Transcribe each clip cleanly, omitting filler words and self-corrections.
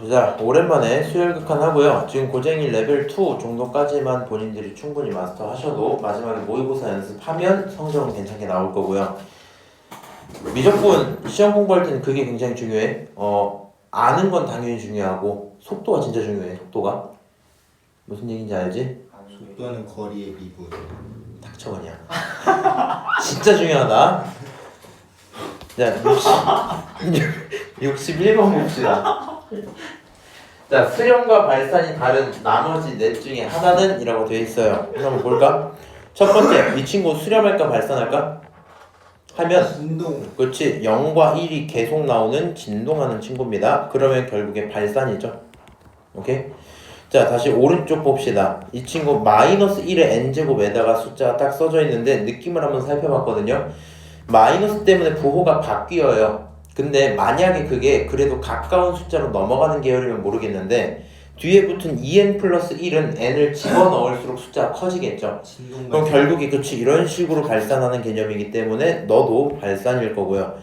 자, 오랜만에 수열 극한 하고요. 지금 고쟁이 레벨 2 정도까지만 본인들이 충분히 마스터 하셔도 마지막에 모의고사 연습하면 성적은 괜찮게 나올 거고요. 무조건 시험 공부할 때는 그게 굉장히 중요해. 아는 건 당연히 중요하고 속도가 진짜 중요해. 속도가 무슨 얘기인지 알지? 속도는 거리의 미분. 닥쳐 그냥. 진짜 중요하다. 자, 61번 봅시다. 자, 수렴과 발산이 다른 나머지 넷 중에 하나는 이라고 되어 있어요. 한번 볼까? 첫 번째, 이 친구 수렴할까 발산할까? 하면 진동. 그렇지, 0과 1이 계속 나오는 진동하는 친구입니다. 그러면 결국에 발산이죠. 오케이? 자, 다시 오른쪽 봅시다. 이 친구 마이너스 1의 n제곱에다가 숫자가 딱 써져 있는데 느낌을 한번 살펴봤거든요. 마이너스 때문에 부호가 바뀌어요. 근데 만약에 그게 그래도 가까운 숫자로 넘어가는 계열이면 모르겠는데 뒤에 붙은 2n 플러스 1은 n을 집어넣을수록 숫자가 커지겠죠. 그럼 결국에 그치 이런 식으로 발산하는 개념이기 때문에 너도 발산일 거고요.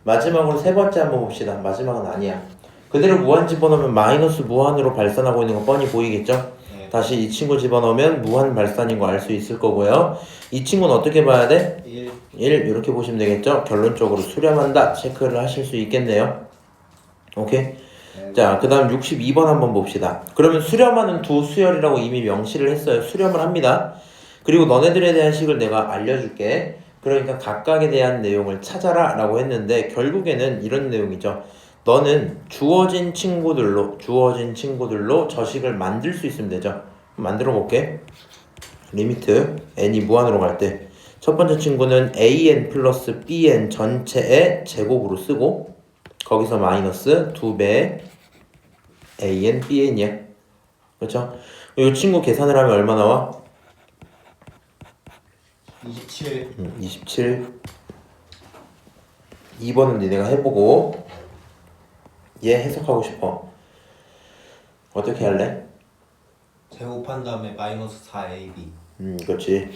마지막으로 세 번째 한번 봅시다. 마지막은 아니야. 그대로 무한 집어넣으면 마이너스 무한으로 발산하고 있는 거 뻔히 보이겠죠? 네. 다시 이 친구 집어넣으면 무한 발산인 거 알 수 있을 거고요. 이 친구는 어떻게 봐야 돼? 1. 1 이렇게 보시면 되겠죠? 결론적으로 수렴한다 체크를 하실 수 있겠네요. 오케이? 네. 자, 그 다음 62번 한번 봅시다. 그러면 수렴하는 두 수열이라고 이미 명시를 했어요. 수렴을 합니다. 그리고 너네들에 대한 식을 내가 알려줄게. 그러니까 각각에 대한 내용을 찾아라 라고 했는데 결국에는 이런 내용이죠. 너는 주어진 친구들로 저식을 만들 수 있으면 되죠. 만들어 볼게. 리미트 n이 무한으로 갈 때 첫 번째 친구는 an 플러스 bn 전체의 제곱으로 쓰고 거기서 마이너스 2배 an bn이야. 그렇죠? 이 친구 계산을 하면 얼마 나와? 27. 27. 2번은 니네가 해보고 얘 해석하고 싶어. 어떻게 할래? 제곱한 다음에 마이너스 4ab. 그렇지.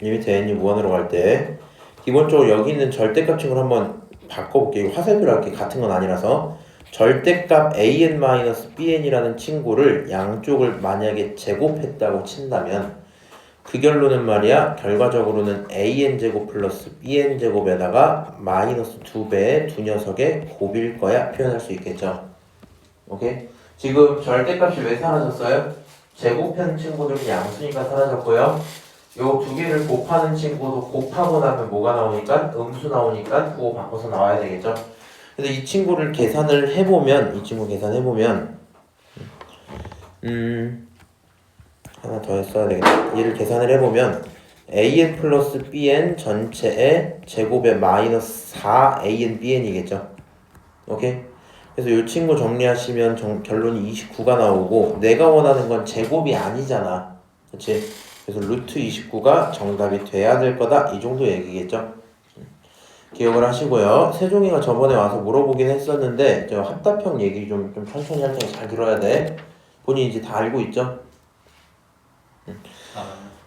리미트 n이 무한으로 갈 때 기본적으로 여기 있는 절대값 친구를 한번 바꿔볼게. 이거 화살표로 할게. 같은 건 아니라서 절대값 an-bn이라는 친구를 양쪽을 만약에 제곱했다고 친다면 그 결론은 말이야 결과적으로는 an제곱 플러스 bn제곱에다가 마이너스 2배의 두 녀석의 곱일 거야 표현할 수 있겠죠. 오케이? 지금 절대값이 왜 사라졌어요? 제곱한 친구들은 양수니까 사라졌고요. 요 두 개를 곱하는 친구도 곱하고 나면 뭐가 나오니까 음수 나오니까 부호 바꿔서 나와야 되겠죠. 근데 이 친구를 계산을 해보면 하나 더 했어야 되겠다. 얘를 계산을 해보면 an 플러스 bn 전체의 제곱에 마이너스 4an bn이겠죠. 오케이? 그래서 이 친구 정리하시면 결론이 29가 나오고 내가 원하는 건 제곱이 아니잖아. 그치? 그래서 루트 29가 정답이 돼야 될 거다. 이 정도 얘기겠죠. 기억을 하시고요. 세종이가 저번에 와서 물어보긴 했었는데 저 합답형 얘기 좀 천천히 할 테니까 잘 들어야 돼. 본인이 이제 다 알고 있죠?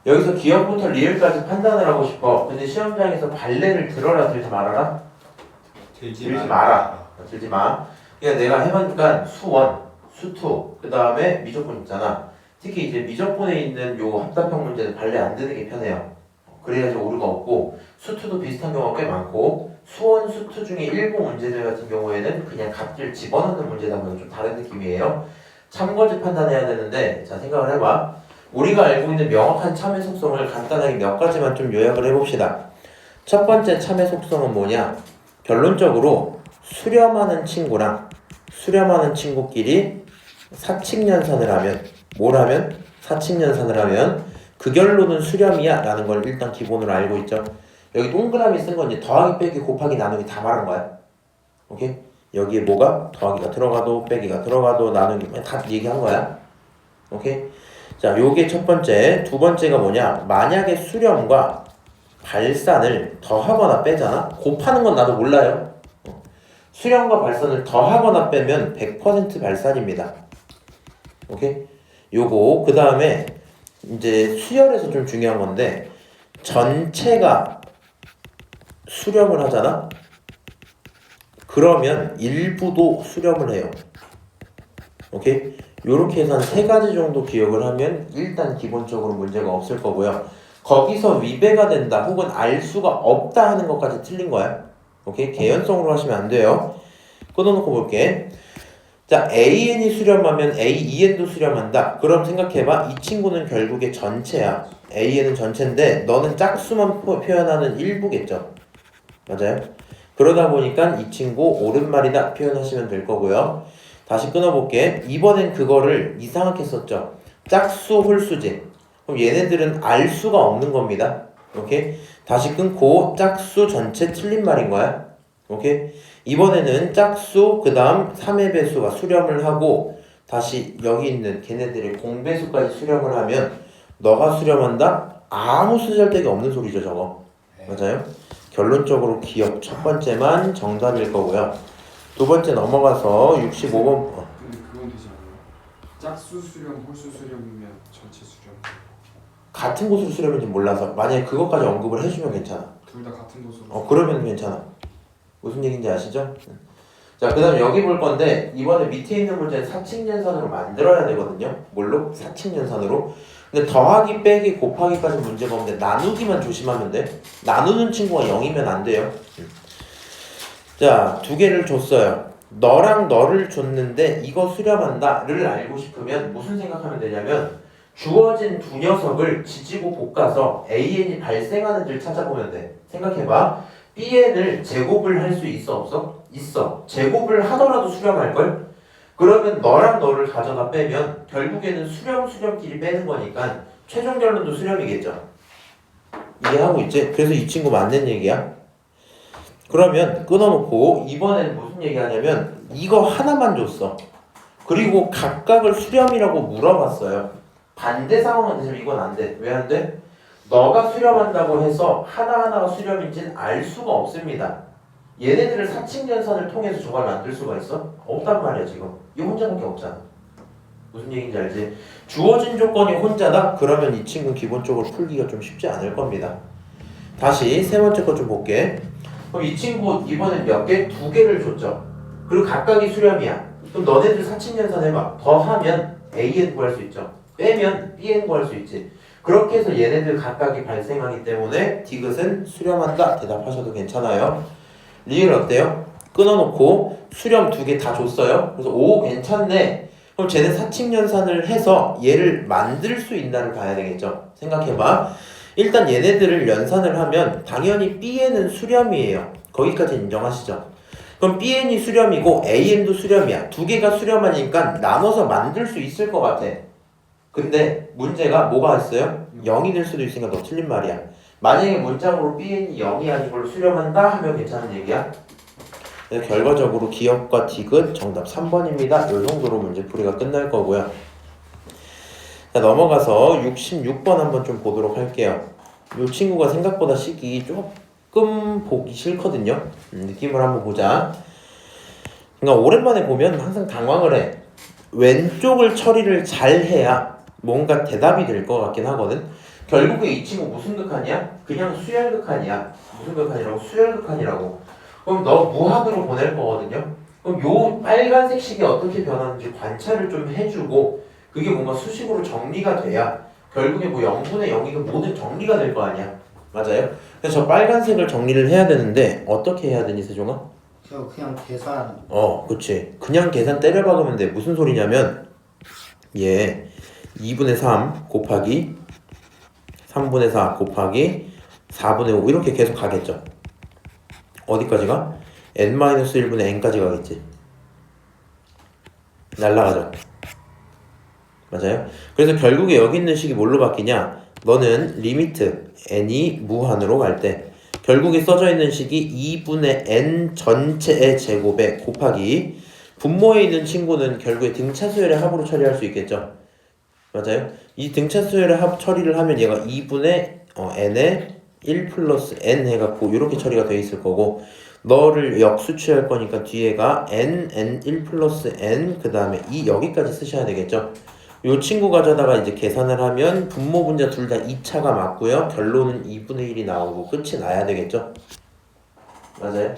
여기서 기억부터 리을까지 판단을 하고 싶어. 근데 시험장에서 발레를 들어라 들지 말아라? 들지 마라. 들지 마. 그러니까 내가 해보니까 수원, 수투, 그 다음에 미적분 있잖아. 특히 이제 미적분에 있는 요 합답형 문제는 발레 안 드는 게 편해요. 그래야지 오류가 없고 수투도 비슷한 경우가 꽤 많고 수원, 수투 중에 일부 문제들 같은 경우에는 그냥 값들 집어넣는 문제다 보면 좀 다른 느낌이에요. 참고지 판단해야 되는데 자 생각을 해봐. 우리가 알고 있는 명확한 참의 속성을 간단하게 몇 가지만 좀 요약을 해봅시다. 첫 번째 참의 속성은 뭐냐? 결론적으로 수렴하는 친구끼리 사칙연산을 하면 사칙연산을 하면 그 결론은 수렴이야 라는 걸 일단 기본으로 알고 있죠. 여기 동그라미 쓴 건 이제 더하기 빼기 곱하기 나누기 다 말한 거야. 오케이? 여기에 뭐가 더하기가 들어가도 빼기가 들어가도 나누기 다 얘기한 거야. 오케이? 자, 요게 첫 번째. 두 번째가 뭐냐? 만약에 수렴과 발산을 더하거나 빼잖아? 곱하는 건 나도 몰라요. 수렴과 발산을 더하거나 빼면 100% 발산입니다. 오케이? 요거 그 다음에 이제 수열에서 좀 중요한 건데 전체가 수렴을 하잖아? 그러면 일부도 수렴을 해요. 오케이? 요렇게 해서 한 3가지 정도 기억을 하면 일단 기본적으로 문제가 없을 거고요. 거기서 위배가 된다 혹은 알 수가 없다 하는 것까지 틀린 거야. 오케이? 개연성으로 하시면 안 돼요. 끊어놓고 볼게. 자, AN이 수렴하면 AEN도 수렴한다. 그럼 생각해봐. 이 친구는 결국에 전체야. AN은 전체인데 너는 짝수만 표현하는 일부겠죠. 맞아요? 그러다 보니까 이 친구 옳은말이다 표현하시면 될 거고요. 다시 끊어볼게. 이번엔 그거를 이상하게 썼죠. 짝수 홀수지. 그럼 얘네들은 알 수가 없는 겁니다. 오케이? 다시 끊고 짝수 전체 틀린 말인 거야. 오케이? 이번에는 짝수 그 다음 3의 배수가 수렴을 하고 다시 여기 있는 걔네들의 공배수까지 수렴을 하면 너가 수렴한다? 아무 쓰잘데기 없는 소리죠 저거. 맞아요? 결론적으로 기억 첫 번째만 정답일 거고요. 두 번째 넘어가서 65번. 근데 그건 되지 않아요? 짝수 수렴, 홀수 수렴이면 전체 수렴. 같은 곳으로 수렴인지 몰라서 만약에 그것까지 언급을 해주면 괜찮아. 둘 다 같은 곳으로. 그러면 괜찮아. 무슨 얘기인지 아시죠? 자, 그 다음 여기 볼 건데 이번에 밑에 있는 문제는 사칙연산으로 만들어야 되거든요. 뭘로? 사칙연산으로. 근데 더하기, 빼기, 곱하기까지 문제가 없는데 나누기만 조심하면 돼. 나누는 친구가 0이면 안 돼요. 자, 2개를 줬어요. 너랑 너를 줬는데 이거 수렴한다를 알고 싶으면 무슨 생각하면 되냐면 주어진 두 녀석을 지지고 볶아서 AN이 발생하는지를 찾아보면 돼. 생각해봐. BN을 제곱을 할 수 있어 없어? 있어. 제곱을 하더라도 수렴할걸? 그러면 너랑 너를 가져다 빼면 결국에는 수렴끼리 빼는 거니까 최종 결론도 수렴이겠죠. 이해하고 있지? 그래서 이 친구 맞는 얘기야. 그러면 끊어놓고 이번엔 무슨 얘기 하냐면 이거 하나만 줬어. 그리고 각각을 수렴이라고 물어봤어요. 반대 상황은 되지만 이건 안 돼. 왜 안 돼? 너가 수렴한다고 해서 하나하나가 수렴인지는 알 수가 없습니다. 얘네들을 사칙연산을 통해서 저걸 만들 수가 있어? 없단 말이야 지금. 이 혼자밖에 없잖아. 무슨 얘기인지 알지? 주어진 조건이 혼자다? 그러면 이 친구는 기본적으로 풀기가 좀 쉽지 않을 겁니다. 다시 세 번째 거 좀 볼게. 그럼 이 친구 이번엔 몇 개? 2개를 줬죠. 그리고 각각이 수렴이야. 그럼 너네들 사칙연산 해봐. 더하면 AN 구할 수 있죠. 빼면 BN 구할 수 있지. 그렇게 해서 얘네들 각각이 발생하기 때문에 디귿은 수렴한다 대답하셔도 괜찮아요. 리을 어때요? 끊어놓고 수렴 2개 다 줬어요. 그래서 오 괜찮네. 그럼 쟤네 사칙연산을 해서 얘를 만들 수 있나를 봐야 되겠죠. 생각해봐. 일단 얘네들을 연산을 하면 당연히 BN은 수렴이에요. 거기까지 인정하시죠? 그럼 BN이 수렴이고 AN도 수렴이야. 2개가 수렴하니까 나눠서 만들 수 있을 것 같아. 근데 문제가 뭐가 있어요? 0이 될 수도 있으니까 너 틀린 말이야. 만약에 문장으로 BN이 0이 아닌 걸로 수렴한다 하면 괜찮은 얘기야. 그래서 결과적으로 기억과 디귿 정답 3번입니다. 이 정도로 문제풀이가 끝날 거고요. 자, 넘어가서 66번 한번 좀 보도록 할게요. 이 친구가 생각보다 식이 조금 보기 싫거든요. 느낌을 한번 보자. 그러니까 오랜만에 보면 항상 당황을 해. 왼쪽을 처리를 잘 해야 뭔가 대답이 될 것 같긴 하거든. 결국에 이 친구 무슨 극한이야? 그냥 수열극한이야. 무슨 극한이라고? 수열극한이라고. 그럼 너 무학으로 보낼 거거든요. 그럼 요 빨간색 식이 어떻게 변하는지 관찰을 좀 해주고 그게 뭔가 수식으로 정리가 돼야 결국에 뭐 0분의 0이고 모든 정리가 될 거 아니야. 맞아요? 그래서 저 빨간색을 정리를 해야 되는데 어떻게 해야 되니 세종아? 그냥 계산. 그치. 그냥 계산 때려 박으면 돼. 무슨 소리냐면 얘 2분의 3 곱하기 3분의 4 곱하기 4분의 5 이렇게 계속 가겠죠. 어디까지 가? n-1분의 n까지 가겠지. 날라가죠. 맞아요? 그래서 결국에 여기 있는 식이 뭘로 바뀌냐? 너는 리미트 n이 무한으로 갈 때 결국에 써져 있는 식이 2분의 n 전체의 제곱에 곱하기 분모에 있는 친구는 결국에 등차수열의 합으로 처리할 수 있겠죠. 맞아요? 이 등차수열의 합 처리를 하면 얘가 2분의 n에 1 플러스 n 해갖고 이렇게 처리가 돼 있을 거고 너를 역수취할 거니까 뒤에가 n1 플러스 n 그 다음에 2 여기까지 쓰셔야 되겠죠. 요 친구 가져다가 이제 계산을 하면 분모 분자 둘 다 2차가 맞고요. 결론은 2분의 1이 나오고 끝이 나야 되겠죠. 맞아요?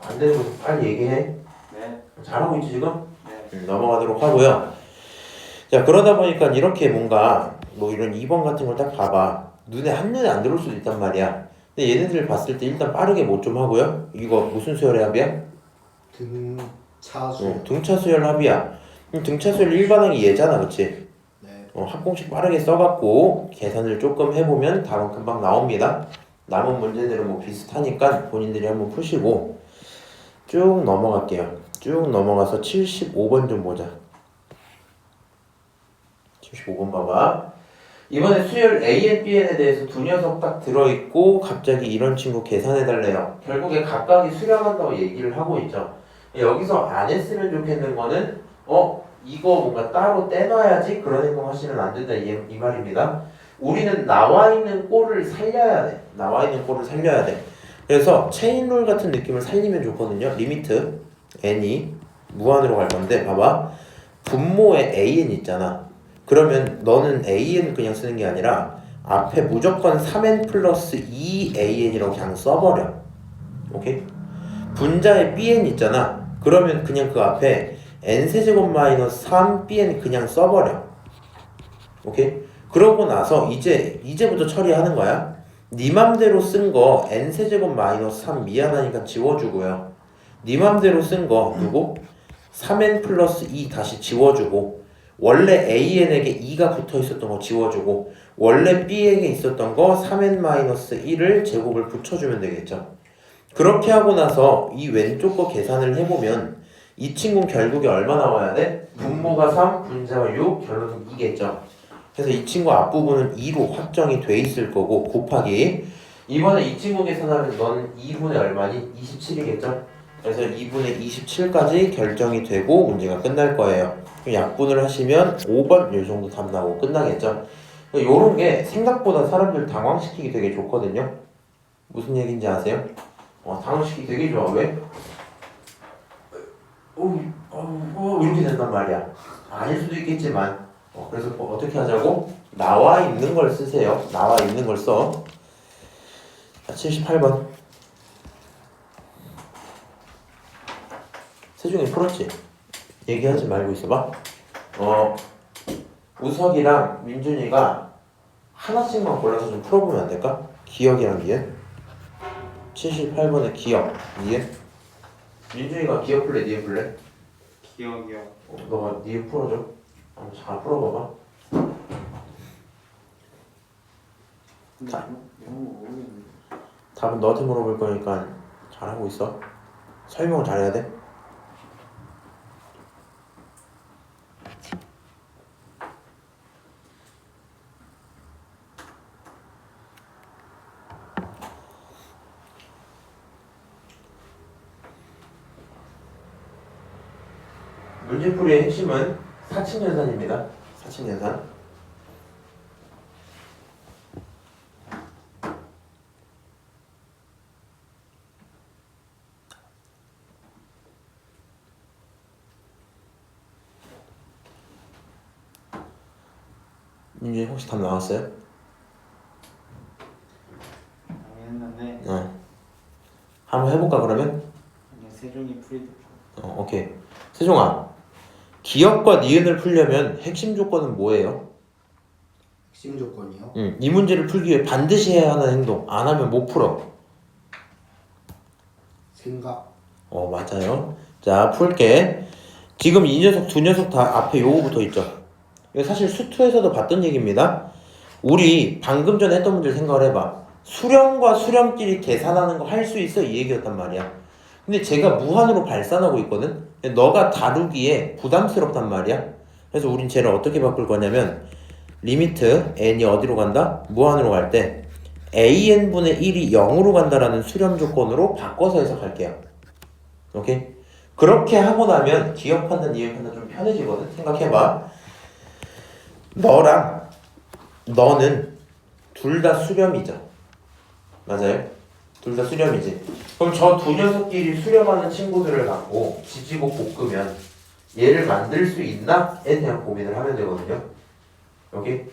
안 되는 거 빨리 얘기해. 네. 잘하고 있지 지금? 네. 넘어가도록 하고요. 자, 그러다 보니까 이렇게 뭔가 뭐 이런 2번 같은 걸 딱 봐봐. 한눈에 안 들어올 수도 있단 말이야. 근데 얘네들 봤을 때 일단 빠르게 뭐 좀 하고요. 이거 무슨 수열의 합이야? 등차수. 등차 수열 합이야. 그럼 등차 수열 일반항이 얘잖아, 그치? 네. 합공식 빠르게 써갖고 계산을 조금 해보면 답은 금방 나옵니다. 남은 문제들은 뭐 비슷하니까 본인들이 한번 푸시고 쭉 넘어갈게요. 쭉 넘어가서 75번 좀 보자. 75번 봐봐. 이번에 수열 AN, BN에 대해서 두 녀석 딱 들어있고 갑자기 이런 친구 계산해달래요. 결국에 각각이 수렴한다고 얘기를 하고 있죠. 여기서 안 했으면 좋겠는 거는 이거 뭔가 따로 떼놔야지 그런 행동 하시면 안 된다 이 말입니다. 우리는 나와 있는 꼴을 살려야 돼. 나와 있는 꼴을 살려야 돼. 그래서 체인룰 같은 느낌을 살리면 좋거든요. 리미트 n이 무한으로 갈 건데 봐봐. 분모에 an 있잖아. 그러면 너는 an 그냥 쓰는 게 아니라 앞에 무조건 3n 플러스 2an이라고 그냥 써버려. 오케이? 분자에 bn 있잖아. 그러면 그냥 그 앞에 n세제곱 마이너스 3bn 그냥 써버려. 오케이? 그러고 나서 이제부터 처리하는 거야. 네 맘대로 쓴 거 n세제곱 마이너스 3 미안하니까 지워주고요. 네 맘대로 쓴 거 누구? 3n 플러스 2 다시 지워주고 원래 an에게 2가 붙어 있었던 거 지워주고 원래 b에게 있었던 거 3n 마이너스 1을 제곱을 붙여주면 되겠죠. 그렇게 하고 나서 이 왼쪽 거 계산을 해보면 이 친구는 결국에 얼마 나와야 돼? 분모가 3, 분자가 6, 결론은 2겠죠. 그래서 이 친구 앞부분은 2로 확정이 돼 있을 거고 곱하기 이번에 이 친구 계산하면 넌 2분의 얼마니? 27이겠죠? 그래서 2분의 27까지 결정이 되고 문제가 끝날 거예요. 약분을 하시면 5번 이 정도 답 나오고 끝나겠죠? 요런 게 생각보다 사람들 당황시키기 되게 좋거든요. 무슨 얘기인지 아세요? 당황시키기 되게 좋아. 왜? 이렇게 된단 말이야. 아닐 수도 있겠지만 그래서 어떻게 하자고? 나와 있는 걸 쓰세요. 나와 있는 걸 써. 자, 78번. 세종이 풀었지? 얘기하지 말고 있어봐. 우석이랑 민준이가 하나씩만 골라서 좀 풀어보면 안 될까? 기억이랑 이해? 78번에 기억, 이해? 민준이가 기억 풀래, 니에 풀래? 기억이요. 너가 니에 풀어줘. 한번 잘 풀어봐봐. 자, 이런 거 모르겠는데. 답은 너한테 물어볼 거니까 잘하고 있어. 설명을 잘해야 돼. 문제풀이의 핵심은 사칙연산입니다. 사칙연산. 민준이 혹시 답 나왔어요? 당했는데 한번 해볼까 그러면? 그냥 세종이 풀이도. 오케이. 세종아, 기억과 니은을 풀려면 핵심 조건은 뭐예요? 핵심 조건이요? 이 문제를 풀기 위해 반드시 해야 하는 행동. 안 하면 못 풀어. 생각. 맞아요. 자, 풀게. 지금 이 녀석 두 녀석 다 앞에 요거 붙어 있죠. 이거 사실 수투에서도 봤던 얘기입니다. 우리 방금 전에 했던 문제를 생각을 해봐. 수렴과 수렴끼리 계산하는 거 할 수 있어? 이 얘기였단 말이야. 근데 제가 무한으로 발산하고 있거든? 너가 다루기에 부담스럽단 말이야. 그래서 우린 쟤를 어떻게 바꿀 거냐면 리미트 n이 어디로 간다? 무한으로 갈 때 an분의 1이 0으로 간다라는 수렴 조건으로 바꿔서 해석할게요. 오케이? 그렇게 하고 나면 기억 판단, 이해 판단 좀 편해지거든? 생각해봐. 너는 둘 다 수렴이죠. 맞아요? 둘 다 수렴이지. 그럼 저 두 녀석끼리 수렴하는 친구들을 갖고 지지고 볶으면 얘를 만들 수 있나?에 대한 고민을 하면 되거든요. 여기.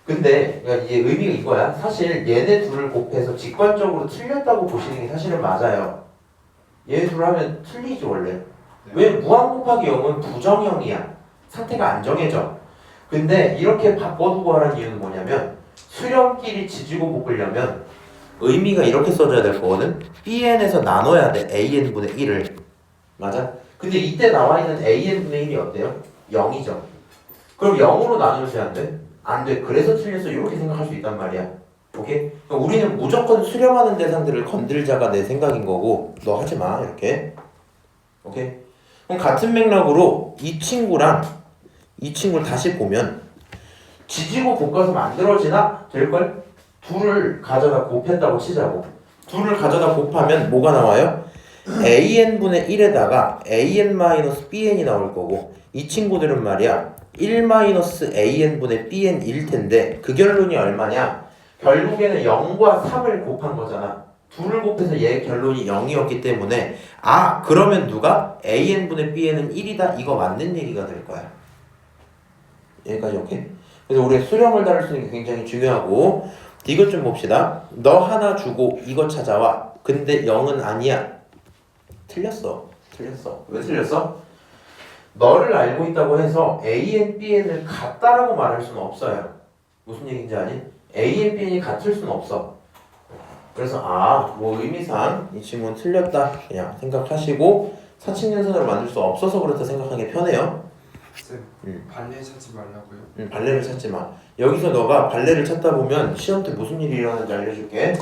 근데 그러니까 이게 의미가 이거야. 사실 얘네 둘을 곱해서 직관적으로 틀렸다고 보시는 게 사실은 맞아요. 얘네 둘을 하면 틀리지 원래. 왜 무한 곱하기 0은 부정형이야. 상태가 안 정해져. 근데 이렇게 바꿔두고 하라는 이유는 뭐냐면 수렴끼리 지지고 볶으려면 의미가 이렇게 써져야 될 거거든. bn에서 나눠야 돼. an분의 1을. 맞아? 근데 이때 나와 있는 an분의 1이 어때요? 0이죠. 그럼 0으로 나누면 안 돼? 안 돼. 그래서 틀렸어. 이렇게 생각할 수 있단 말이야. 오케이? 그럼 우리는 무조건 수렴하는 대상들을 건들자가 내 생각인 거고 너 하지 마. 이렇게. 오케이? 그럼 같은 맥락으로 이 친구랑 이 친구를 다시 보면 지지고 볶아서 만들어지나? 될걸? 둘을 가져다 곱했다고 치자고. 둘을 가져다 곱하면 뭐가 나와요? an분의 1에다가 an-bn이 나올 거고 이 친구들은 말이야 1-an분의 bn일 텐데 그 결론이 얼마냐? 결국에는 0과 3을 곱한 거잖아. 둘을 곱해서 얘 결론이 0이었기 때문에 아 그러면 누가? an분의 bn은 1이다 이거 맞는 얘기가 될 거야. 여기까지 오케이? 그래서 우리가 수렴을 다룰 수 있는 게 굉장히 중요하고 이것 좀 봅시다. 너 하나 주고 이거 찾아와. 근데 0은 아니야. 틀렸어. 왜 틀렸어? 너를 알고 있다고 해서 AN, BN을 같다라고 말할 수는 없어요. 무슨 얘기인지 아니? AN, BN이 같을 수는 없어. 그래서 뭐 의미상 이 친구는 틀렸다 그냥 생각하시고 사칙연산으로 만들 수 없어서 그렇다 생각하는 게 편해요. 쌤, 발레 찾지 말라고요? 발레를 찾지 마. 여기서 너가 발레를 찾다 보면 시험 때 무슨 일이 일어나는지 알려줄게.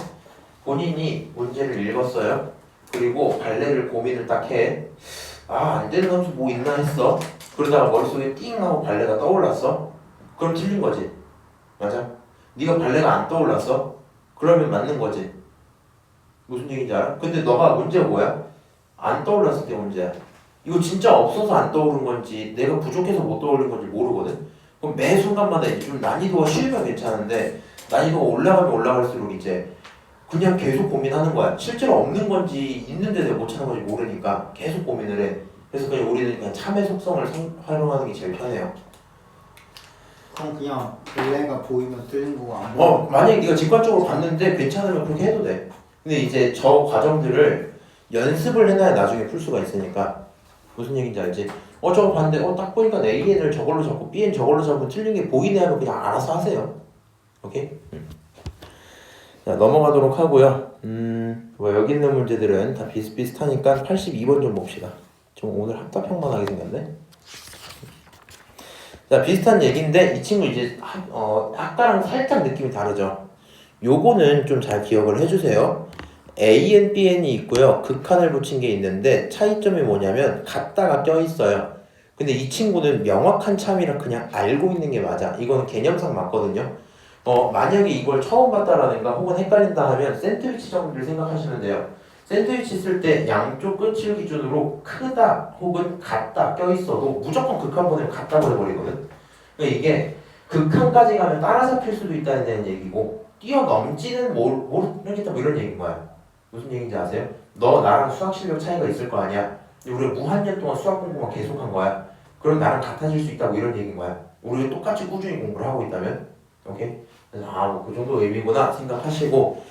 본인이 문제를 읽었어요. 그리고 발레를 고민을 딱 해. 안 되는 함수 뭐 있나 했어. 그러다가 머릿속에 띵 하고 발레가 떠올랐어. 그럼 틀린 거지. 맞아? 네가 발레가 안 떠올랐어? 그러면 맞는 거지. 무슨 얘기인지 알아? 근데 너가 문제가 뭐야? 안 떠올랐을 때 문제야. 이거 진짜 없어서 안 떠오른 건지 내가 부족해서 못 떠올린 건지 모르거든. 그럼 매 순간마다 좀 난이도가 쉬우면 괜찮은데 난이도가 올라가면 올라갈수록 이제 그냥 계속 고민하는 거야. 실제로 없는 건지 있는데 내가 못 찾는 건지 모르니까 계속 고민을 해. 그래서 그냥 우리는 그냥 참의 속성을 활용하는 게 제일 편해요. 그럼 그냥 블레가 보이면 틀린 거고 안 보이면 만약에 네가 직관적으로 봤는데 괜찮으면 그렇게 해도 돼. 근데 이제 저 과정들을 연습을 해놔야 나중에 풀 수가 있으니까. 무슨 얘기인지 알지? 저거 봤는데 딱 보니까 AN을 저걸로 잡고 BN 저걸로 잡고 틀린 게 보이네 하면 그냥 알아서 하세요. 오케이? 자 넘어가도록 하고요. 뭐 여기 있는 문제들은 다 비슷비슷하니까 82번 좀 봅시다. 좀 오늘 합답형만 하게 생겼네. 자 비슷한 얘기인데 이 친구 이제 아까랑 살짝 느낌이 다르죠. 요거는 좀 잘 기억을 해주세요. AN, BN이 있고요. 극한을 붙인 게 있는데 차이점이 뭐냐면 같다가 껴있어요. 근데 이 친구는 명확한 참이라 그냥 알고 있는 게 맞아. 이거는 개념상 맞거든요. 만약에 이걸 처음 봤다라든가 혹은 헷갈린다 하면 샌드위치 정도를 생각하시면 돼요. 샌드위치 쓸 때 양쪽 끝을 기준으로 크다 혹은 같다 껴있어도 무조건 극한 보내면 같다 보내버리거든. 그러니까 이게 극한까지 가면 따라잡힐 수도 있다는 얘기고 뛰어넘지는 모르겠다 뭐 이런 얘기인 거야. 무슨 얘기인지 아세요? 너 나랑 수학 실력 차이가 있을 거 아니야? 우리가 무한년 동안 수학 공부만 계속한 거야. 그럼 나랑 같아질 수 있다고 이런 얘기인 거야. 우리가 똑같이 꾸준히 공부를 하고 있다면, 오케이? 그래서 뭐 그 정도 의미구나 생각하시고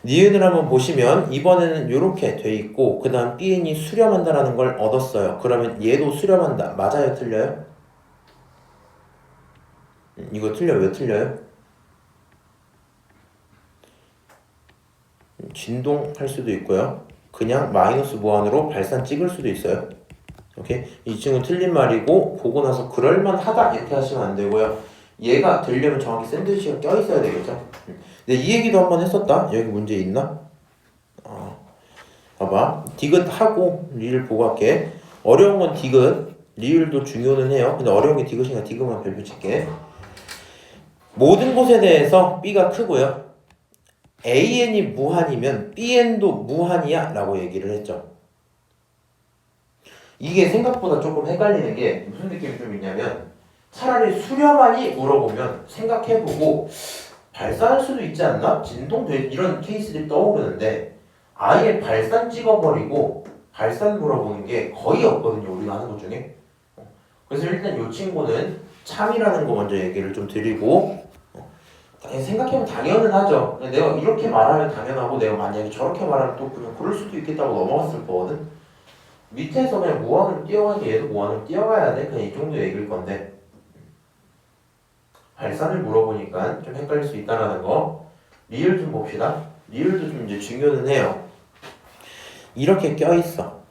니은을 한번 보시면 이번에는 이렇게 돼 있고 그 다음 BN이 수렴한다라는 걸 얻었어요. 그러면 얘도 수렴한다. 맞아요? 틀려요? 이거 틀려. 왜 틀려요? 진동할 수도 있고요. 그냥 마이너스 무한으로 발산 찍을 수도 있어요. 오케이? 이 친구는 틀린 말이고 보고 나서 그럴만하다 이렇게 하시면 안 되고요. 얘가 되려면 정확히 샌드위치가 껴있어야 되겠죠. 근데 이 얘기도 한번 했었다. 여기 문제 있나? 봐봐. 디귿 하고 리을 보고 할게. 어려운 건 디귿, 리을도 중요는 해요. 근데 어려운 게 디귿이니까 디귿만 별표 칠게. 모든 곳에 대해서 B가 크고요. AN이 무한이면 BN도 무한이야 라고 얘기를 했죠. 이게 생각보다 조금 헷갈리는 게 무슨 느낌이 좀 있냐면 차라리 수렴하니 물어보면 생각해보고 발산할 수도 있지 않나? 진동돼 이런 케이스들이 떠오르는데 아예 발산 찍어버리고 발산 물어보는 게 거의 없거든요. 우리가 하는 것 중에. 그래서 일단 이 친구는 참이라는 거 먼저 얘기를 좀 드리고 생각해보면 당연은 하죠. 내가 이렇게 말하면 당연하고 내가 만약에 저렇게 말하면 또 그냥 그럴 수도 있겠다고 넘어갔을 거거든. 밑에서 그냥 무한으로 뛰어가니까 얘도 무한으로 뛰어가야 돼. 그냥 이 정도 얘기일 건데 발산을 물어보니까 좀 헷갈릴 수 있다라는 거. 리을 좀 봅시다. 리을도 좀 이제 중요는 해요. 이렇게 껴있어.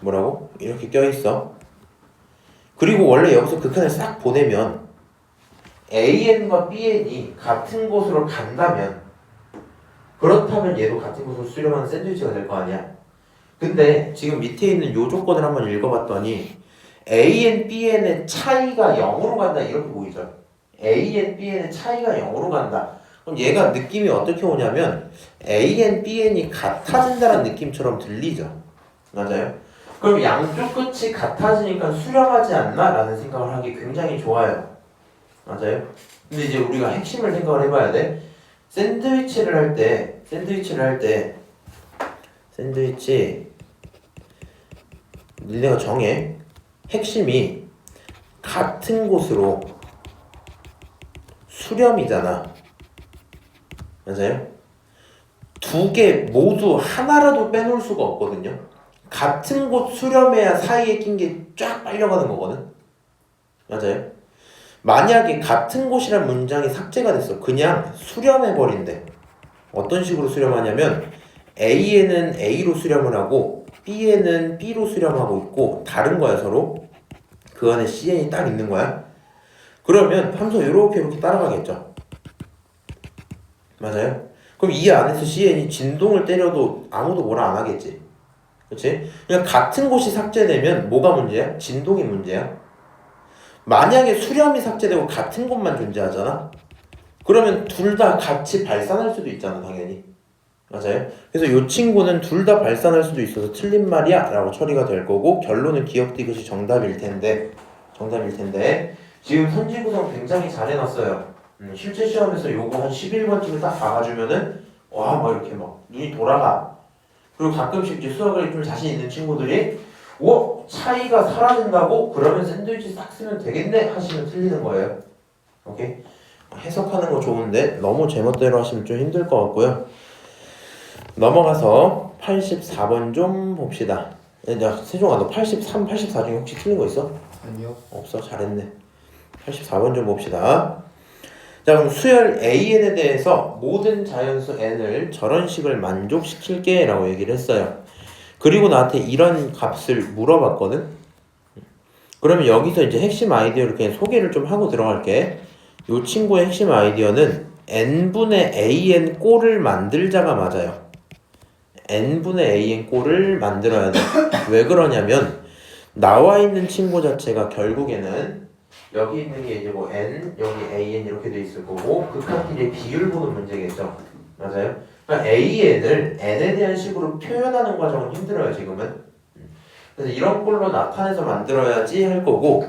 뭐라고? 이렇게 껴있어. 그리고 원래 여기서 극한을 싹 보내면 AN과 BN이 같은 곳으로 간다면 그렇다면 얘도 같은 곳으로 수렴하는 샌드위치가 될 거 아니야. 근데 지금 밑에 있는 요 조건을 한번 읽어봤더니 AN, BN의 차이가 0으로 간다 이렇게 보이죠. AN, BN의 차이가 0으로 간다. 그럼 얘가 느낌이 어떻게 오냐면 AN, BN이 같아진다는 느낌처럼 들리죠. 맞아요? 그럼 양쪽 끝이 같아지니까 수렴하지 않나? 라는 생각을 하기 굉장히 좋아요. 맞아요? 근데 이제 우리가 핵심을 생각을 해봐야 돼. 샌드위치 니네가 정해. 핵심이 같은 곳으로 수렴이잖아. 맞아요? 두 개 모두 하나라도 빼놓을 수가 없거든요. 같은 곳 수렴해야 사이에 낀 게 쫙 빨려가는 거거든. 맞아요? 만약에 같은 곳이란 문장이 삭제가 됐어. 그냥 수렴해버린대. 어떤 식으로 수렴하냐면 A에는 A로 수렴을 하고 B에는 B로 수렴하고 있고 다른 거야 서로. 그 안에 CN이 딱 있는 거야. 그러면 함수 이렇게 따라가겠죠. 맞아요? 그럼 이 안에서 CN이 진동을 때려도 아무도 뭐라 안 하겠지. 그치? 그러니까 같은 곳이 삭제되면 뭐가 문제야? 진동이 문제야. 만약에 수렴이 삭제되고 같은 곳만 존재하잖아? 그러면 둘 다 같이 발산할 수도 있잖아 당연히. 맞아요? 그래서 이 친구는 둘 다 발산할 수도 있어서 틀린 말이야 라고 처리가 될 거고 결론은 기억 디귿이 정답일 텐데 지금 선지 구성 굉장히 잘 해놨어요. 실제 시험에서 요거 한 11번쯤에 딱 봐가주면은 와 막 이렇게 막 눈이 돌아가. 그리고 가끔씩 이제 수학을 좀 자신 있는 친구들이 차이가 사라진다고? 그러면 샌드위치 싹 쓰면 되겠네 하시면 틀리는 거예요. 오케이? 해석하는 거 좋은데 너무 제멋대로 하시면 좀 힘들 것 같고요. 넘어가서 84번 좀 봅시다. 야 세종아 너 83, 84 중에 혹시 틀린 거 있어? 아니요. 없어? 잘했네. 84번 좀 봅시다. 자 그럼 수열 AN에 대해서 모든 자연수 N을 저런 식을 만족시킬게 라고 얘기를 했어요. 그리고 나한테 이런 값을 물어봤거든. 그러면 여기서 이제 핵심 아이디어를 그냥 소개를 좀 하고 들어갈게. 이 친구의 핵심 아이디어는 n분의 an 꼴을 만들자가 맞아요. n분의 an 꼴을 만들어야 돼. 왜 그러냐면 나와 있는 친구 자체가 결국에는 여기 있는 게 이제 뭐 n, 여기 an 이렇게 돼 있을 거고 극한끼리의 비율 보는 문제겠죠. 맞아요? 그러니까 an을 n에 대한 식으로 표현하는 과정은 힘들어요 지금은. 그래서 이런 꼴로 나타내서 만들어야지 할 거고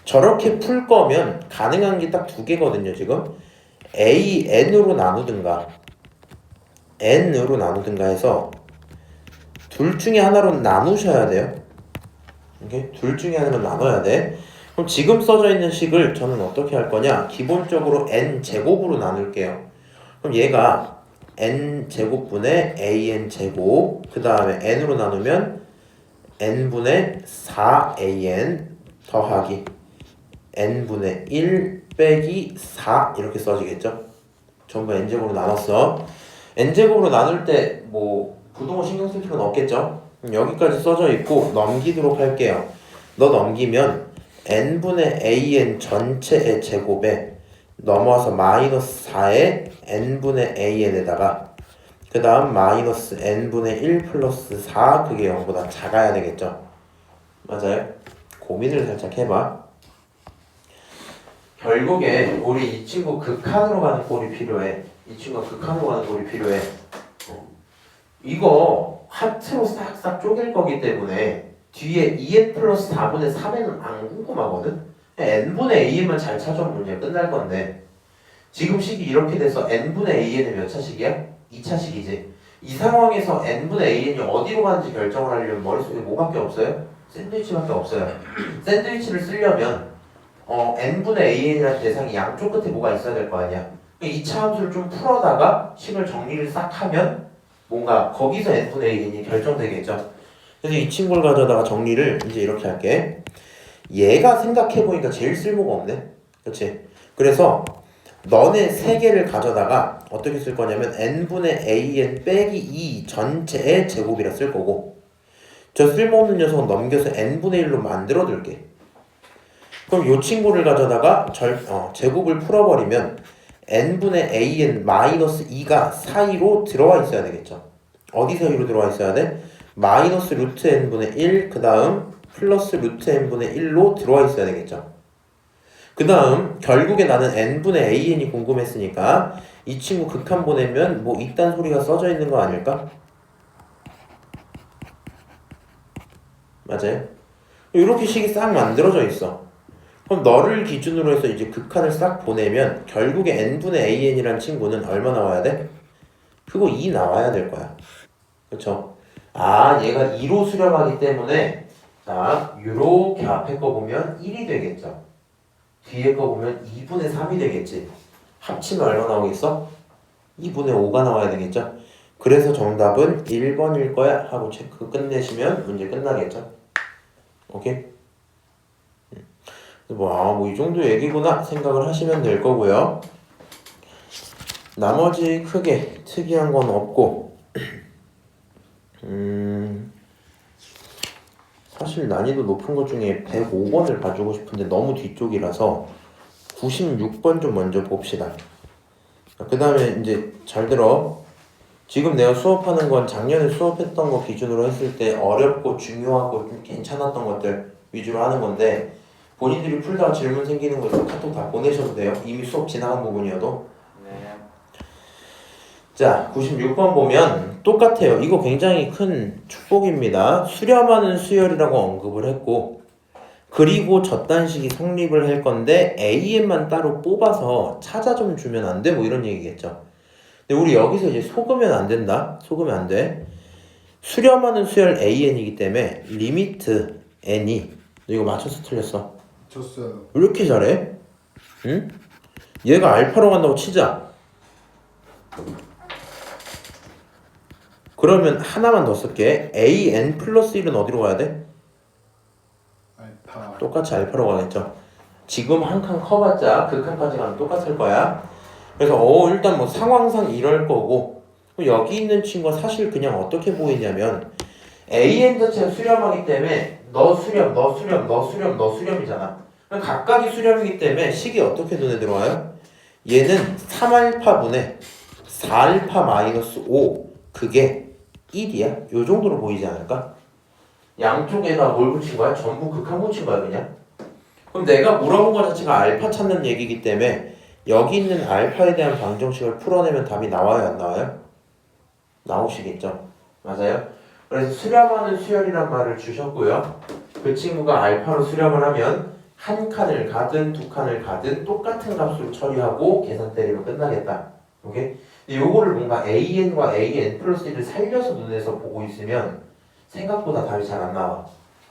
저렇게 풀 거면 가능한 게 딱 두 개거든요 지금. n으로 나누든가 n으로 나누든가 해서 둘 중에 하나로 나누셔야 돼요. 오케이? 둘 중에 하나로 나눠야 돼. 그럼 지금 써져 있는 식을 저는 어떻게 할 거냐? 기본적으로 n제곱으로 나눌게요. 그럼 얘가 n제곱분의 an제곱 그 다음에 n으로 나누면 n분의 4an 더하기 n분의 1 빼기 4 이렇게 써지겠죠? 전부 n제곱으로 나눴어. n제곱으로 나눌 때 뭐 부동호 신경 쓸 필요는 없겠죠? 여기까지 써져 있고 넘기도록 할게요. 너 넘기면 n분의 an 전체의 제곱에 넘어와서 마이너스 4에 n분의 an에다가 그 다음 마이너스 n분의 1 플러스 4 그게 0보다 작아야 되겠죠? 맞아요? 고민을 살짝 해봐. 결국에 우리 이 친구 극한으로 가는 꼴이 필요해. 이 친구가 극한으로 가는 꼴이 필요해. 이거 하트로 싹싹 쪼갤 거기 때문에 뒤에 2n 플러스 4분의 3n은 안 궁금하거든? n분의 an만 잘 찾아오면 문제가 끝날 건데 지금 식이 이렇게 돼서 n분의 an은 몇 차식이야? 2차식이지. 이 상황에서 n분의 an이 어디로 가는지 결정을 하려면 머릿속에 뭐밖에 없어요? 샌드위치밖에 없어요. 샌드위치를 쓰려면 n분의 an이라는 대상이 양쪽 끝에 뭐가 있어야 될 거 아니야. 2차 함수를 좀 풀어다가 식을 정리를 싹 하면 뭔가 거기서 n분의 an이 결정되겠죠. 그래서 이 친구를 가져다가 정리를 이제 이렇게 할게. 얘가 생각해보니까 제일 쓸모가 없네. 그치? 그래서 너네 세 개를 가져다가 어떻게 쓸 거냐면 n분의 an 빼기 2 전체의 제곱이라 쓸 거고, 저 쓸모없는 녀석은 넘겨서 n분의 1로 만들어 둘게. 그럼 이 친구를 가져다가 제곱을 풀어버리면 n분의 an 마이너스 2가 사이로 들어와 있어야 되겠죠. 어디 사이로 들어와 있어야 돼? 마이너스 루트 n분의 1, 그 다음 플러스 루트 n분의 1로 들어와 있어야 되겠죠. 그 다음 결국에 나는 n분의 an이 궁금했으니까 이 친구 극한 보내면 뭐 이딴 소리가 써져 있는 거 아닐까? 맞아요? 이렇게 식이 싹 만들어져 있어. 그럼 너를 기준으로 해서 이제 극한을 싹 보내면 결국에 n분의 an이란 친구는 얼마 나와야 돼? 그거 2 나와야 될 거야. 그쵸? 아, 얘가 2로 수렴하기 때문에 자, 요렇게 앞에 거 보면 1이 되겠죠. 뒤에 거 보면 2분의 3이 되겠지. 합치면 얼마 나오겠어? 2분의 5가 나와야 되겠죠. 그래서 정답은 1번일 거야 하고 체크 끝내시면 문제 끝나겠죠. 오케이? 뭐 이 정도 얘기구나 생각을 하시면 될 거고요. 나머지 크게 특이한 건 없고 사실 난이도 높은 것 중에 105번을 봐주고 싶은데 너무 뒤쪽이라서 96번 좀 먼저 봅시다. 그 다음에 이제 잘 들어. 지금 내가 수업하는 건 작년에 수업했던 거 기준으로 했을 때 어렵고 중요하고 좀 괜찮았던 것들 위주로 하는 건데, 본인들이 풀다가 질문 생기는 거 있으면 카톡 다 보내셔도 돼요. 이미 수업 지나간 부분이어도. 네. 자, 96번 보면 똑같아요. 이거 굉장히 큰 축복입니다. 수렴하는 수열이라고 언급을 했고, 그리고 저딴식이 성립을 할 건데 AN만 따로 뽑아서 찾아 좀 주면 안 돼? 뭐 이런 얘기겠죠. 근데 우리 여기서 이제 속으면 안 된다. 속으면 안 돼. 수렴하는 수열 AN이기 때문에 리미트 N이, 너 이거 맞춰서 틀렸어. 줬어요. 왜 이렇게 잘해? 응? 얘가 알파로 간다고 치자. 그러면 하나만 더 쓸게. AN 플러스 1은 어디로 가야 돼? 알파. 똑같이 알파로 가겠죠. 지금 한 칸 커봤자 그 칸까지 가면 똑같을 거야. 그래서 일단 뭐 상황상 이럴 거고, 여기 있는 친구가 사실 그냥 어떻게 보이냐면 AN 자체가 수렴하기 때문에 너 수렴, 너 수렴, 너 수렴, 너 수렴이잖아. 각각이 수렴이기 때문에 식이 어떻게 눈에 들어와요? 얘는 3알파분의 4알파 마이너스 5, 그게 1이야. 요 정도로 보이지 않을까? 양쪽에다 뭘 붙인 거야? 전부 극한 붙인 거야 그냥? 그럼 내가 물어본 것 자체가 알파 찾는 얘기이기 때문에 여기 있는 알파에 대한 방정식을 풀어내면 답이 나와요 안 나와요? 나오시겠죠? 맞아요? 그래서 수렴하는 수열이란 말을 주셨고요. 그 친구가 알파로 수렴을 하면 한 칸을 가든 두 칸을 가든 똑같은 값으로 처리하고 계산 때리면 끝나겠다. 오케이? 근데 요거를 뭔가 AN과 AN 플러스 1을 살려서 눈에서 보고 있으면 생각보다 답이 잘 안 나와.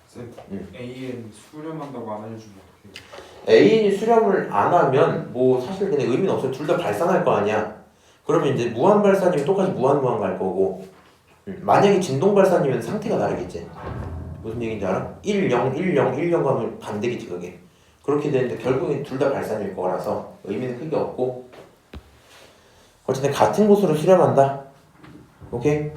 쌤, AN 수렴한다고 안 알려주면 어떡해요? AN이 수렴을 안 하면 뭐 사실 근데 의미는 없어요. 둘 다 발산할 거 아니야. 그러면 이제 무한 발산이면 똑같이 무한 갈 거고, 만약에 진동 발산이면 상태가 다르겠지. 무슨 얘기인지 알아? 1, 0, 1, 0, 1, 0 가면 반대겠지 그게. 그렇게 되는데 결국엔 둘 다 발산일 거라서 의미는 크게 없고, 어쨌든 같은 곳으로 수렴한다. 오케이?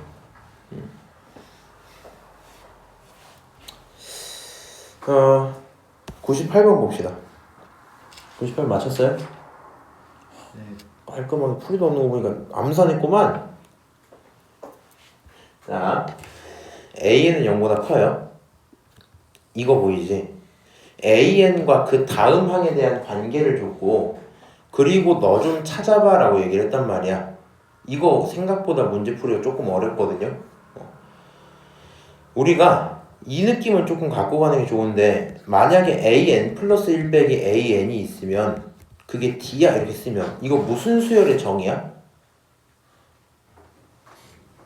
98번 봅시다. 98번 맞췄어요? 네. 깔끔하게 풀이도 없는 거 보니까 암산했구만. 자, AN은 0보다 커요. 이거 보이지? AN과 그 다음 항에 대한 관계를 줬고, 그리고 너 좀 찾아봐 라고 얘기를 했단 말이야. 이거 생각보다 문제 풀이가 조금 어렵거든요. 우리가 이 느낌을 조금 갖고 가는 게 좋은데, 만약에 AN 플러스 1 빼기 AN이 있으면 그게 D야 이렇게 쓰면 이거 무슨 수열의 정의야?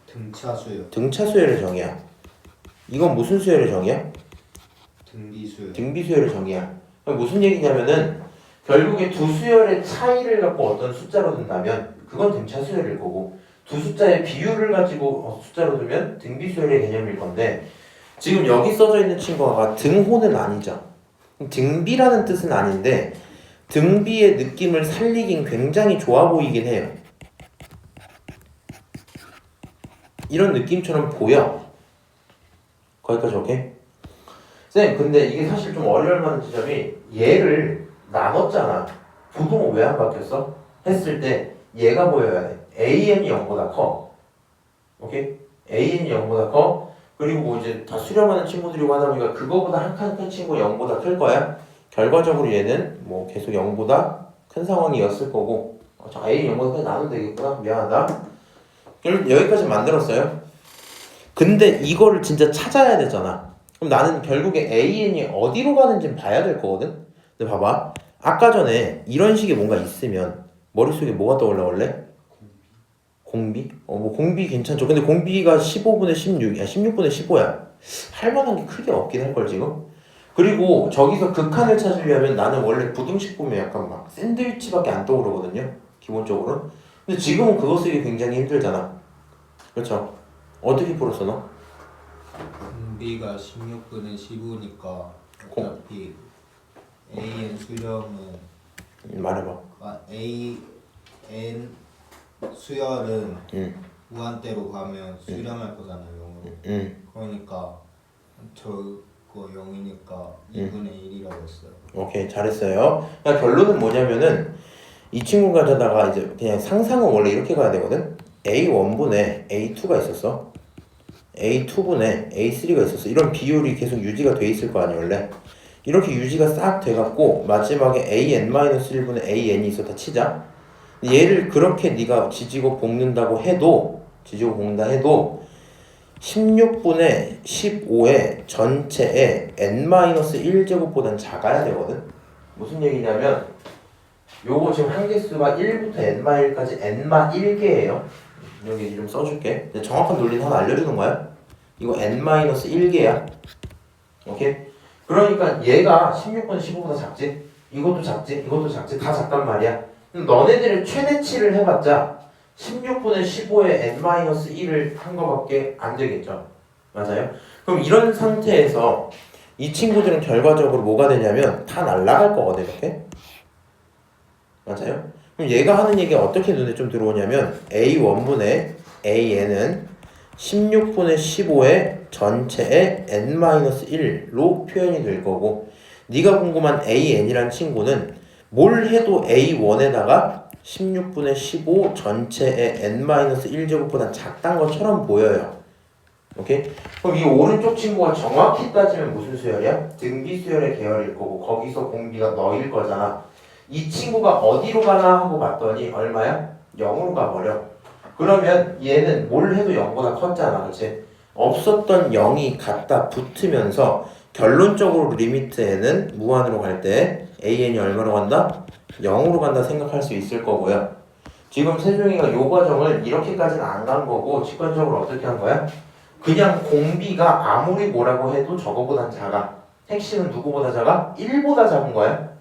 등차 수열. 등차 수열의 정의야. 이건 무슨 수열의 정의야? 등비 수열. 등비 수열의 정의야. 무슨 얘기냐면은 결국에 두 수열의 차이를 갖고 어떤 숫자로 둔다면 그건 등차 수열일 거고, 두 숫자의 비율을 가지고 숫자로 두면 등비 수열의 개념일 건데, 지금 여기 써져 있는 친구가 등호는 아니죠. 등비라는 뜻은 아닌데 등비의 느낌을 살리긴 굉장히 좋아 보이긴 해요. 이런 느낌처럼 보여. 거기까지 오케이? 쌤, 근데 이게 사실 좀 어려울 만한 지점이 얘를 나눴잖아. 부동호 왜 안 바뀌었어? 했을 때 얘가 보여야 돼. AN이 0보다 커. 오케이? AN이 0보다 커. 그리고 뭐 이제 다 수렴하는 친구들이고 하다 보니까 그거보다 한 칸 큰 친구 0보다 클 거야. 결과적으로 얘는 뭐 계속 0보다 큰 상황이었을 거고. 자, AN이 0보다 크게 나누면 되겠구나. 미안하다. 여기까지 만들었어요. 근데 이거를 진짜 찾아야 되잖아. 그럼 나는 결국에 AN이 어디로 가는지 봐야 될 거거든. 근데 봐봐. 아까 전에 이런 식의 뭔가 있으면 머릿속에 뭐가 떠올라 원래? 공비? 뭐 공비 괜찮죠. 근데 공비가 15분의 16, 16분의 15야. 할 만한 게 크게 없긴 할걸 지금. 그리고 저기서 극한을 찾으려면 나는 원래 부등식 보면 약간 막 샌드위치밖에 안 떠오르거든요. 기본적으로. 근데 지금은 그거 쓰기 굉장히 힘들잖아. 그렇죠? 어떻게 풀었어 너? 공비가 16분의 15니까 어차피 AN 수렴은 말해봐. AN 수열은 무한대로 가면 수렴할 거잖아요 0으로. 그러니까 저거 0이니까 2분의 1이라고 했어요. 오케이 잘했어요. 그러니까 결론은 뭐냐면은 이 친구가 가져다가 이제 그냥 상상은 원래 이렇게 가야 되거든. A1분의 A2가 있었어. A2분의 A3가 있었어. 이런 비율이 계속 유지가 돼 있을 거 아니야 원래. 이렇게 유지가 싹 돼갖고 마지막에 AN-1분의 AN이 있었다 치자. 얘를 그렇게 네가 지지고 볶는다고 해도 16분의 15의 전체의 n-1제곱보단 작아야 되거든. 무슨 얘기냐면 요거 지금 한개수가 1부터 n-1까지 n-1개예요. 여기 이름 써줄게. 정확한 논리는 하나 알려주는 거야. 이거 n-1개야. 오케이? 그러니까 얘가 16분의 15보다 작지? 이것도 작지? 이것도 작지? 다 작단 말이야. 그럼 너네들의 최대치를 해봤자 16분의 15에 n-1을 한 거밖에 안 되겠죠. 맞아요? 그럼 이런 상태에서 이 친구들은 결과적으로 뭐가 되냐면 다 날아갈 거거든 이렇게. 맞아요? 그럼 얘가 하는 얘기가 어떻게 눈에 좀 들어오냐면 A1분의 AN은 16분의 15의 전체의 n-1로 표현이 될 거고 네가 궁금한 AN이란 친구는 뭘 해도 A1에다가 16분의 15 전체의 n-1제곱보다 작단 것처럼 보여요. 오케이? 그럼 이 오른쪽 친구가 정확히 따지면 무슨 수열이야? 등비 수열의 계열일 거고 거기서 공비가 너일 거잖아. 이 친구가 어디로 가나 하고 봤더니 얼마야? 0으로 가버려. 그러면 얘는 뭘 해도 0보다 컸잖아. 그치? 없었던 0이 갖다 붙으면서 결론적으로 리미트에는 무한으로 갈 때 AN이 얼마로 간다? 0으로 간다 생각할 수 있을 거고요. 지금 세종이가 요 과정을 이렇게까지는 안 간 거고 직관적으로 어떻게 한 거야? 그냥 공비가 아무리 뭐라고 해도 저거보단 작아. 핵심은 누구보다 작아? 1보다 작은 거야.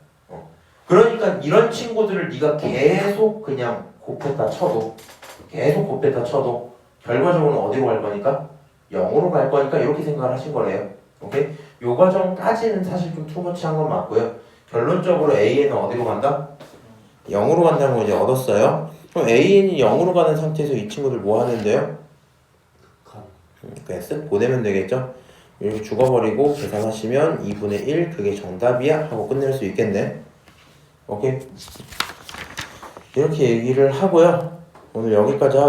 그러니까 이런 친구들을 네가 계속 그냥 곱했다 쳐도 결과적으로는 어디로 갈 거니까? 0으로 갈 거니까 이렇게 생각을 하신 거래요. 오케이? 요 과정까지는 사실 좀 투머치한 건 맞고요. 결론적으로 AN은 어디로 간다? 0으로 간다는 거 이제 얻었어요. 그럼 AN이 0으로 가는 상태에서 이 친구들 뭐 하는데요? 그냥 쓱 보내면 되겠죠? 이렇게 죽어버리고 계산하시면 2분의 1 그게 정답이야 하고 끝낼 수 있겠네. 오케이? 이렇게 얘기를 하고요. 오늘 여기까지 하고